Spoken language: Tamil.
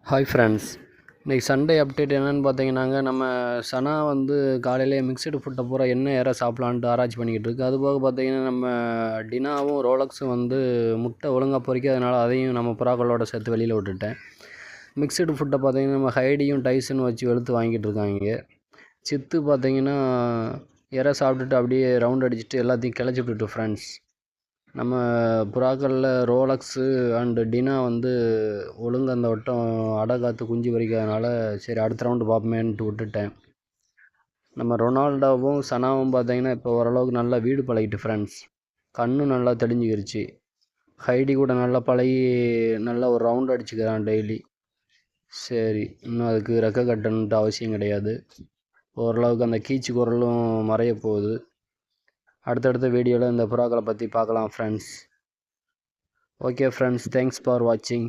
ஹாய் ஃப்ரெண்ட்ஸ், இன்றைக்கி சண்டே அப்டேட் என்னென்னு பார்த்தீங்கன்னாங்க, நம்ம சனா வந்து காலையிலேயே மிக்சடு ஃபுட்டை பூரா என்ன ஏற சாப்பிட்லான்ட்டு ஆராய்ச்சி பண்ணிக்கிட்டு இருக்குது. அதுபோக பார்த்தீங்கன்னா நம்ம டினாவும் ரோலக்ஸும் வந்து முட்டை ஒழுங்காக பொரிக்காதனால அதையும் நம்ம புறாக்களோட சேர்த்து வெளியில் விட்டுட்டேன். மிக்சடு ஃபுட்டை பார்த்தீங்கன்னா நம்ம ஹைடியும் டைசன் வச்சு வெளுத்து வாங்கிட்டு இருக்காங்க. சித்து பார்த்தீங்கன்னா இறை சாப்பிட்டுட்டு அப்படியே ரவுண்ட் அடிச்சுட்டு எல்லாத்தையும் கிளச்சி விட்டுட்டு ஃப்ரெண்ட்ஸ். நம்ம புறாக்களில் ரோலக்ஸு அண்டு டினா வந்து ஒழுங்கு அந்த வட்டம் அடை காத்து குஞ்சு பொரிக்காதனால சரி அடுத்த ரவுண்டு பார்ப்போமேன்ட்டு விட்டுட்டேன். நம்ம ரொனால்டோவும் சனாவும் பார்த்தீங்கன்னா இப்போ ஓரளவுக்கு நல்லா வீடு பழகிட்டு ஃப்ரெண்ட்ஸ். கண்ணும் நல்லா தெளிஞ்சுக்கிருச்சு. ஹைடி கூட நல்லா பழகி நல்லா ஒரு ரவுண்டு அடிச்சுக்கிறான் டெய்லி. சரி, இன்னும் அதுக்கு ரெக்கை கட்டணுன்ட்டு அவசியம் கிடையாது. ஓரளவுக்கு அந்த கீச்சு குரலும் மறைய போகுது. அடுத்தடுத்த வீடியோவில் இந்த புறாக்களை பற்றி பார்க்கலாம் friends. Okay friends, thanks for வாட்சிங்.